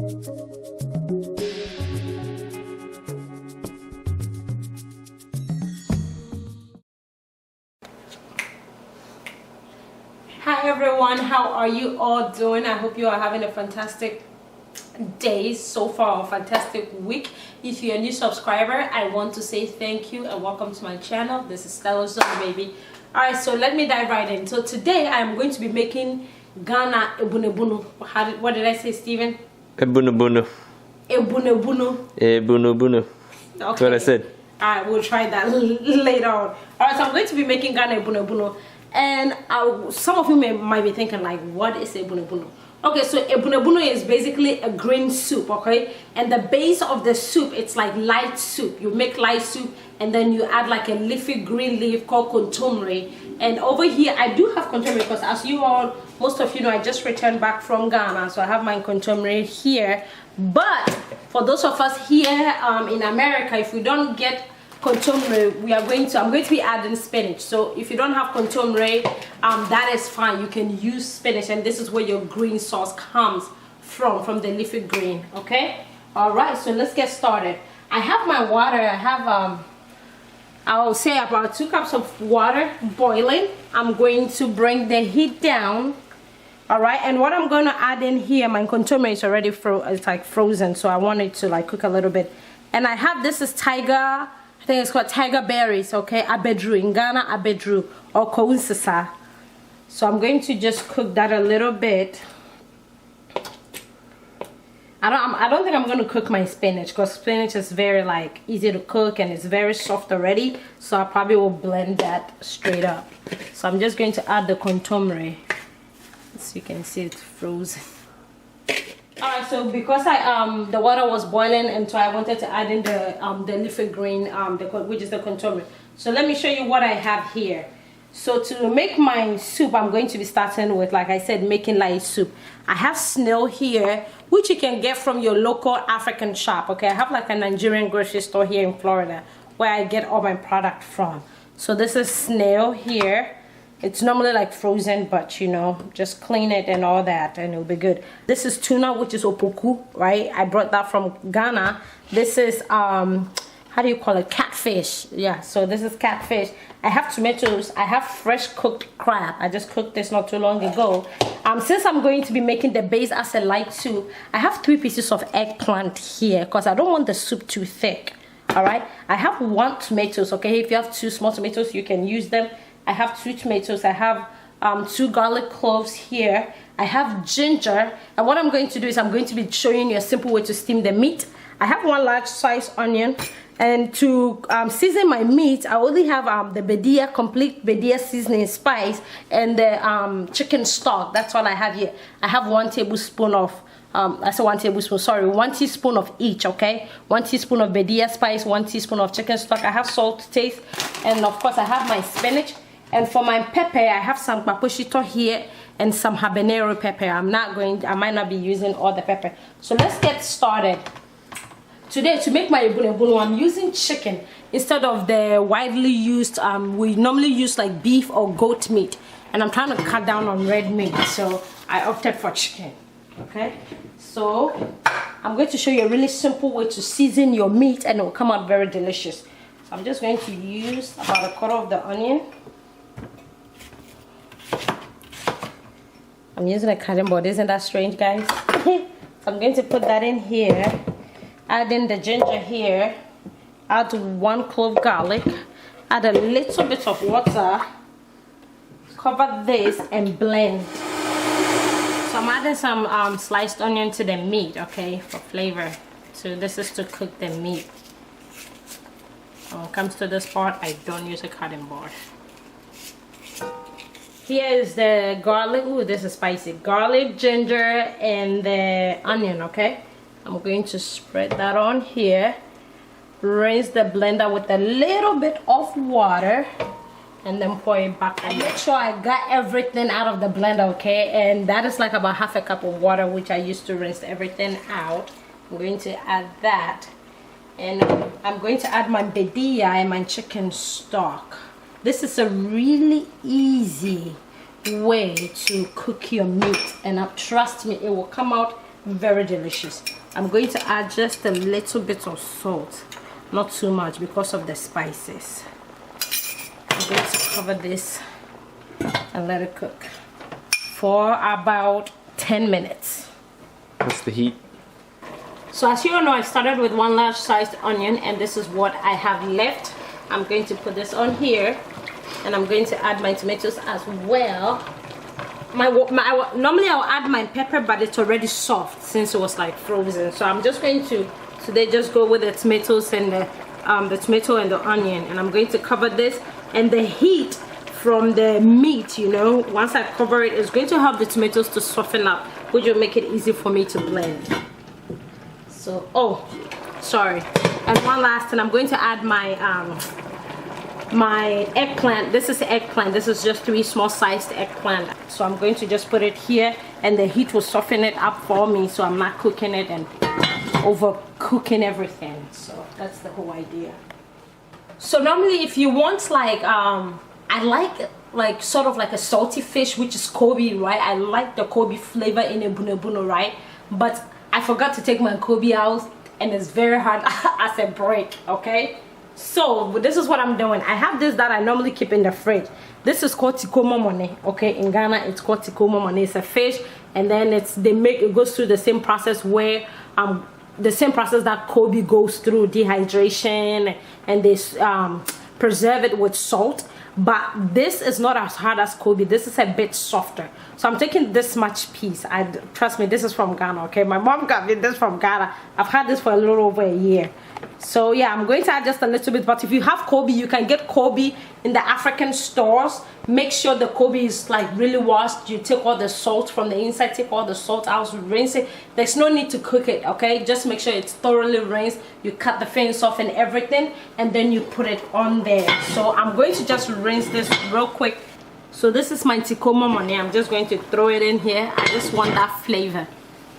Hi everyone, how are you all doing? I hope you are having a fantastic day so far, a fantastic week. If you're a new subscriber, I want to say thank you and welcome to my channel. This is StellaZone, baby. Alright, so let me dive right in. So today I am going to be making Ghana Abunubunu. What did I say, Steven? Abunubunu. Abunubunu. Abunubunu. Okay. That's what I said. Alright, we'll try that later on. Alright, so I'm going to be making Ghana Abunubunu. And some of you might be thinking like, what is Abunubunu? Okay, so Abunubunu is basically a green soup, okay? And the base of the soup, it's like light soup. You make light soup and then you add like a leafy green leaf called Nkontomire. And over here, I do have Nkontomire because as you all, most of you know, I just returned back from Ghana. So I have my Nkontomire here. But for those of us here in America, if we don't get Nkontomire, I'm going to be adding spinach. So if you don't have Nkontomire, that is fine. You can use spinach, and this is where your green sauce comes from the leafy green. Okay, all right, so let's get started. I have my water. I have I'll say about 2 cups of water boiling. I'm going to bring the heat down. All right, and what I'm going to add in here, my Nkontomire is already frozen, so I want it to like cook a little bit. And I have, this is tiger, I think it's called tiger berries, okay? Abedru, in Ghana, Abedru, or Kounsisa. So I'm going to just cook that a little bit. I don't think I'm going to cook my spinach because spinach is very like easy to cook and it's very soft already. So I probably will blend that straight up. So I'm just going to add the Nkontomire. So you can see it's frozen. Alright, so because the water was boiling, and so I wanted to add in the leafy green, which is the Nkontomire. So let me show you what I have here. So to make my soup, I'm going to be starting with, like I said, making light soup. I have snail here, which you can get from your local African shop. Okay, I have like a Nigerian grocery store here in Florida where I get all my product from. So this is snail here. It's normally like frozen, but you know, just clean it and all that and it'll be good. This is tuna, which is Opoku, right? I brought that from Ghana. This is how do you call it? Catfish. Yeah, so this is catfish. I have tomatoes. I have fresh cooked crab. I just cooked this not too long ago. Since I'm going to be making the base as a light soup, I have 3 pieces of eggplant here because I don't want the soup too thick. All right, I have 1 tomatoes. Okay, if you have 2 small tomatoes, you can use them. I have 2 tomatoes. I have 2 garlic cloves here. I have ginger. And what I'm going to do is I'm going to be showing you a simple way to steam the meat. I have 1 large size onion. And to season my meat, I only have the Badia, complete Badia seasoning spice and the chicken stock. That's all I have here. I have 1 tablespoon of, I said 1 tablespoon, sorry, 1 teaspoon of each, okay? 1 teaspoon of Badia spice, 1 teaspoon of chicken stock. I have salt to taste. And of course, I have my spinach. And for my pepper, I have some Kpakposhito here and some Habanero pepper. I might not be using all the pepper. So let's get started. Today, to make my Abunubunu, I'm using chicken instead of the widely used, we normally use like beef or goat meat. And I'm trying to cut down on red meat, so I opted for chicken, okay? So, I'm going to show you a really simple way to season your meat and it will come out very delicious. So I'm just going to use about 1/4 of the onion. I'm using a cutting board, isn't that strange, guys? So I'm going to put that in here, add in the ginger here, add 1 clove garlic, add a little bit of water, cover this and blend. So I'm adding some sliced onion to the meat, okay, for flavor. So this is to cook the meat. When it comes to this part, I don't use a cutting board. Here is the garlic. Ooh, this is spicy. Garlic, ginger, and the onion, okay? I'm going to spread that on here. Rinse the blender with a little bit of water. And then pour it back on. Make sure I got everything out of the blender, okay? And that is like about 1/2 cup of water, which I used to rinse everything out. I'm going to add that. And I'm going to add my Badia and my chicken stock. This is a really easy way to cook your meat, and trust me, it will come out very delicious. I'm going to add just a little bit of salt, not too much because of the spices. I'm going to cover this and let it cook for about 10 minutes. What's the heat? So as you all know, I started with 1 large sized onion, and this is what I have left. I'm going to put this on here, and I'm going to add my tomatoes as well. Normally I'll add my pepper, but it's already soft since it was like frozen. So I'm just going to today just go with the tomatoes and the tomato and the onion, and I'm going to cover this. And the heat from the meat, you know, once I cover it, is going to help the tomatoes to soften up, which will make it easy for me to blend. So, oh, sorry. And one last thing, I'm going to add my my eggplant. This is eggplant. This is just 3 small sized eggplant. So I'm going to just put it here, and the heat will soften it up for me, so I'm not cooking it and overcooking everything. So that's the whole idea. So normally if you want like I like sort of like a salty fish, which is Kobe, right? I like the Kobe flavor in Abunubunu, right? But I forgot to take my Kobe out, and it's very hard as a break, okay? So this is what I'm doing. I have this that I normally keep in the fridge. This is called tikomomone, okay? In Ghana it's called tikomomone. It's a fish, and then it goes through the same process where the same process that Kobe goes through, dehydration, and they preserve it with salt. But this is not as hard as Kobe. This is a bit softer. So I'm taking this much piece. Trust me, this is from Ghana, okay? My mom got me this from Ghana. I've had this for a little over a year. So yeah, I'm going to add just a little bit. But if you have Kobe, you can get Kobe in the African stores. Make sure the Kobe is like really washed. You take all the salt from the inside, take all the salt out, rinse it. There's no need to cook it, okay? Just make sure it's thoroughly rinsed. You cut the fins off and everything, and then you put it on there. So I'm going to just rinse this real quick. So this is my tikomomone. I'm just going to throw it in here. I just want that flavor.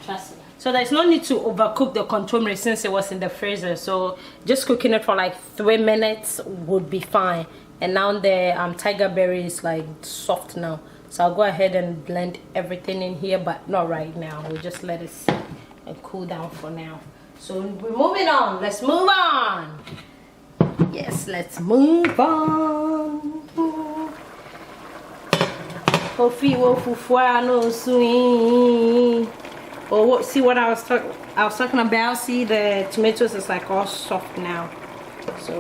Trust me. So there's no need to overcook the Nkontomire since it was in the freezer. So just cooking it for like 3 minutes would be fine. And now the tiger berry is like soft now. So I'll go ahead and blend everything in here, but not right now. We'll just let it sit and cool down for now. So we're moving on. Let's move on. Yes, let's move on. Oh, see what I was talking about? See, the tomatoes is like all soft now. So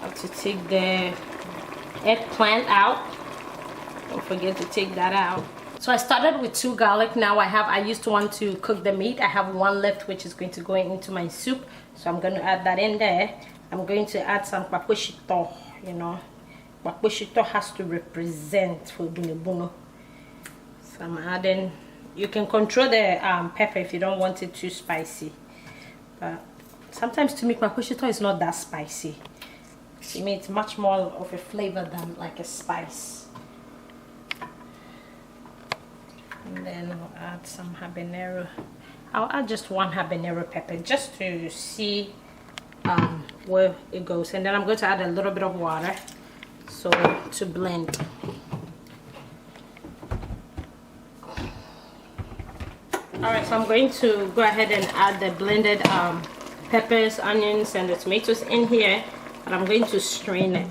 I have to take the eggplant out. Don't forget to take that out. So I started with 2 garlic. Now I used one to cook the meat. I have 1 left, which is going to go into my soup. So I'm going to add that in there. I'm going to add some Kpakposhito, you know. Kpakposhito has to represent for Abunubunu. So I'm adding, you can control the pepper if you don't want it too spicy. But sometimes to me Kpakposhito is not that spicy. To me it's much more of a flavor than like a spice. And then I'll add some habanero. I'll add just 1 habanero pepper just to see where it goes. And then I'm going to add a little bit of water. So to blend. Alright, so I'm going to go ahead and add the blended peppers, onions, and the tomatoes in here, and I'm going to strain it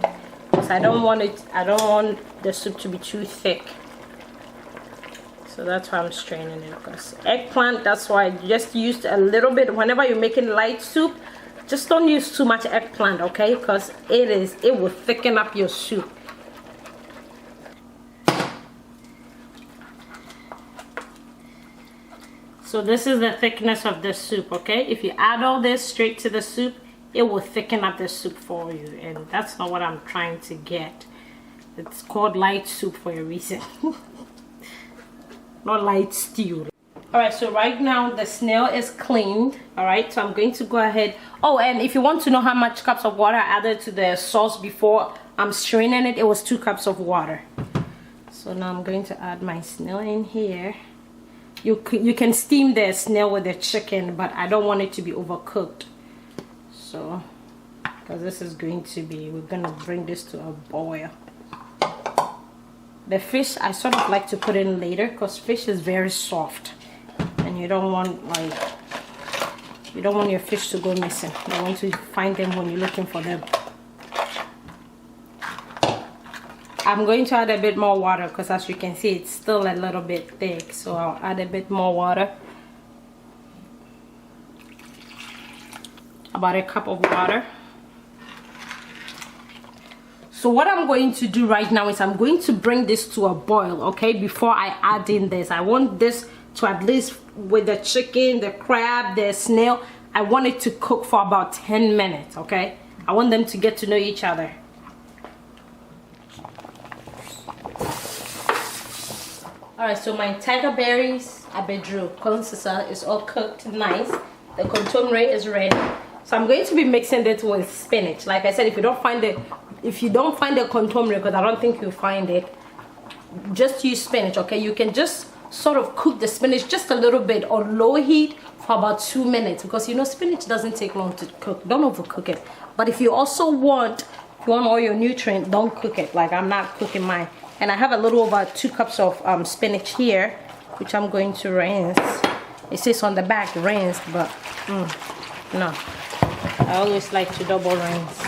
because I don't want the soup to be too thick. So that's why I'm straining it. Because eggplant, that's why I just used a little bit. Whenever you're making light soup, just don't use too much eggplant, okay? Because it will thicken up your soup. So this is the thickness of the soup, okay? If you add all this straight to the soup, it will thicken up the soup for you, and that's not what I'm trying to get. It's called light soup for a reason. Not light stew. Alright, so right now the snail is cleaned. Alright, so I'm going to go ahead. Oh, and if you want to know how much cups of water I added to the sauce before I'm straining it, it was 2 cups of water. So now I'm going to add my snail in here. You can steam the snail with the chicken, but I don't want it to be overcooked. So, because this is going to be, we're going to bring this to a boil. The fish I sort of like to put in later because fish is very soft, and you don't want your fish to go missing. You want to find them when you're looking for them. I'm going to add a bit more water because as you can see it's still a little bit thick, so I'll add a bit more water. About a cup of water. So what I'm going to do right now is I'm going to bring this to a boil, okay, before I add in this. I want this to, at least with the chicken, the crab, the snail, I want it to cook for about 10 minutes, okay? I want them to get to know each other. Alright, so my tiger berries, Abedru, consisa is all cooked nice. The Nkontomire is ready. So I'm going to be mixing it with spinach. Like I said, if you don't find the Nkontomire, because I don't think you'll find it, just use spinach, okay? You can just sort of cook the spinach just a little bit on low heat for about 2 minutes, because you know spinach doesn't take long to cook. Don't overcook it. But if you also want all your nutrients, don't cook it. Like I'm not cooking mine. And I have a little over 2 cups of spinach here, which I'm going to rinse. It says on the back rinsed, but no. I always like to double rinse.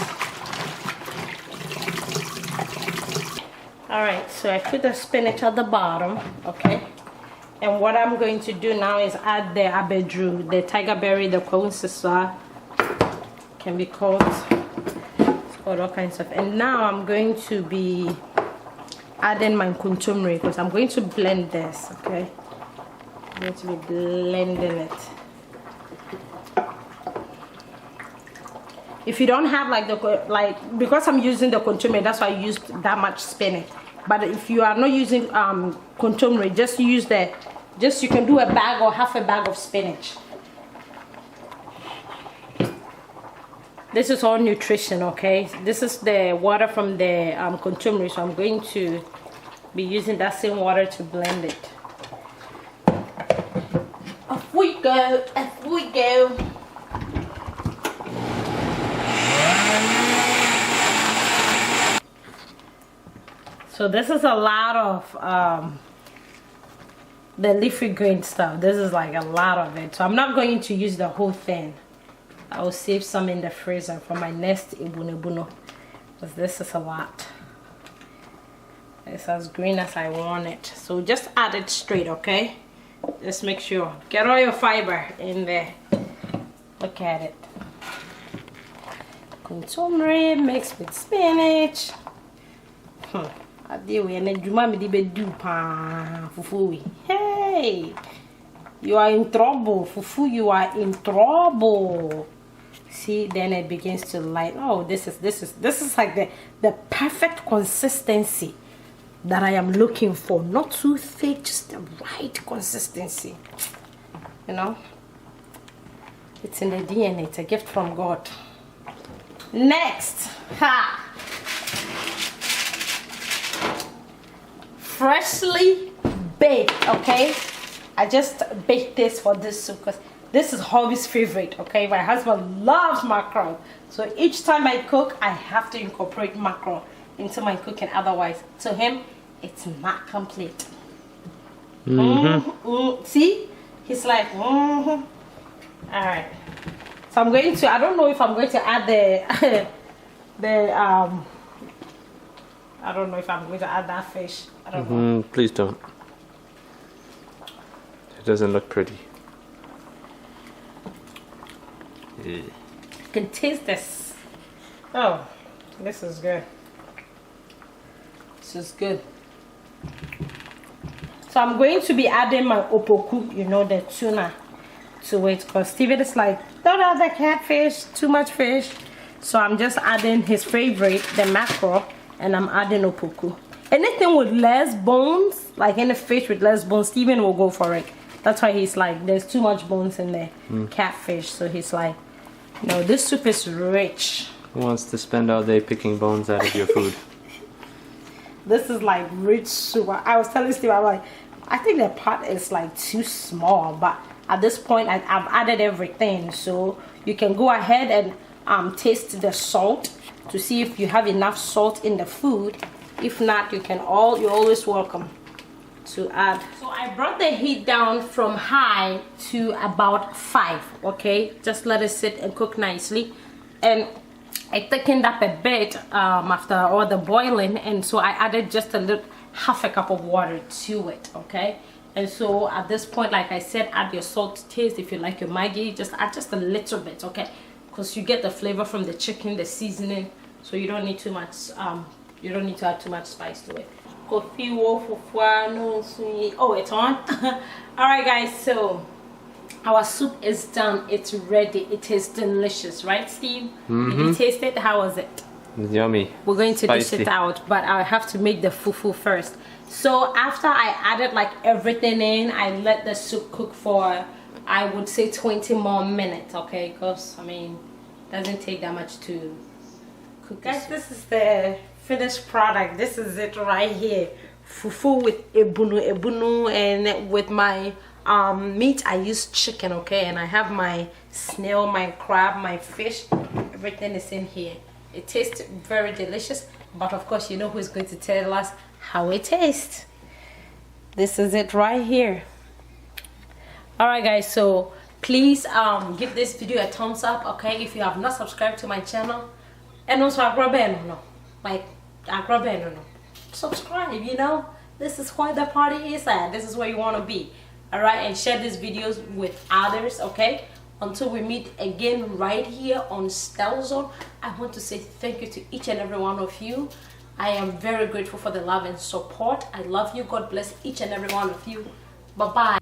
Alright, so I put the spinach at the bottom, okay? And what I'm going to do now is add the Abedru, the tiger berry, the consisa, can be called, it's called all kinds of. And now I'm going to be adding my Nkontomire because I'm going to blend this, okay? I'm going to be blending it. If you don't have because I'm using the Nkontomire, that's why I used that much spinach. But if you are not using Nkontomire, just use you can do a bag or half a bag of spinach. This is all nutrition, okay? This is the water from the Nkontomire, so I'm going to be using that same water to blend it. Off we go, off we go. So this is a lot of the leafy green stuff. This is like a lot of it. So I'm not going to use the whole thing. I will save some in the freezer for my next Abunubunu, because this is a lot. It's as green as I want it. So just add it straight, okay? Just make sure. Get all your fiber in there. Look at it. Nkontomire mixed with spinach. Hey, you are in trouble, Fufu. You are in trouble. See, then it begins to light. Oh, this is like the perfect consistency that I am looking for. Not too thick, just the right consistency. You know, it's in the DNA. It's a gift from God. Next, freshly baked, okay? I just baked this for this soup because this is hubby's favorite, okay? My husband loves mackerel, so each time I cook I have to incorporate mackerel into my cooking, otherwise to him it's not complete. See, he's like all right, so I'm going to, I don't know if I'm going to add I don't know if I'm going to add that fish. I don't know. Please don't. It doesn't look pretty. You can taste this. Oh, this is good. This is good. So I'm going to be adding my Opoku, you know, the tuna, to it, because Steven is like, don't add the catfish, too much fish. So I'm just adding his favorite, the mackerel, and I'm adding Opoku. Anything with less bones, like any fish with less bones, Steven will go for it. That's why he's like, there's too much bones in the catfish. So he's like, no, this soup is rich. Who wants to spend all day picking bones out of your food? This is like rich soup. I was telling Steve, I'm like, I think the pot is like too small, but at this point I've added everything, so you can go ahead and taste the salt to see if you have enough salt in the food, If not, you're always welcome to add. So I brought the heat down from high to about 5. Okay, just let it sit and cook nicely. And I thickened up a bit after all the boiling, and so I added just half a cup of water to it. Okay, and so at this point, like I said, add your salt to taste. If you like your Maggi, just add just a little bit. Okay, because you get the flavor from the chicken, the seasoning, so you don't need too much. You don't need to add too much spice to it. Oh, it's on. All right, guys, so our soup is done. It's ready. It is delicious, right, Steve? Did you taste it? How was it? It's yummy. We're going to Spicy. dish it out, but I have to make the fufu first. So after I added like everything in, I let the soup cook for, I would say, 20 more minutes. Okay, because I mean, it doesn't take that much to cook. Guys, this is the finished product. This is it right here. Fufu with ebunu, and with my meat I use chicken. Okay, and I have my snail, my crab, my fish. Everything is in here. It tastes very delicious, but of course you know who's going to tell us how it tastes. This is it right here. All right, guys, so please give this video a thumbs up. Okay, if you have not subscribed to my channel, and also subscribe. You know, this is where the party is at. This is where you want to be. All right, and share these videos with others. Okay, until we meet again right here on StellaZone, I want to say thank you to each and every one of you. I am very grateful for the love and support. I love you. God bless each and every one of you. Bye bye.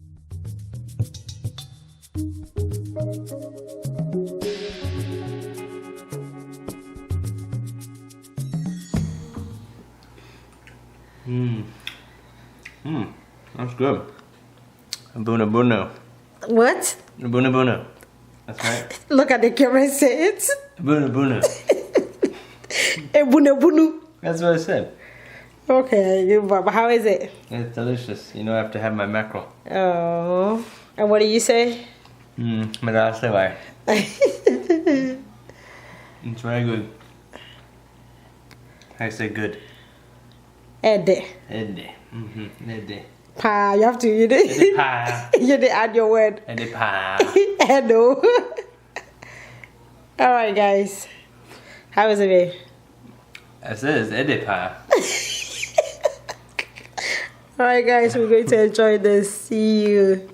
That's good. Abunubunu. What? Abunubunu. That's right. Look at the camera and say it. Abunubunu. Abunubunu. That's what I said. Okay, but how is it? It's delicious. You know, I have to have my mackerel. Oh. And what do you say? It's very good. I say good. Ede. Ede. Ede. Pa, you have to, you did. Pa. You did add your word. Ede pa. Edo. Alright, guys. How is it, babe? I said it's Ede pa. Alright, guys, we're going to enjoy this. See you.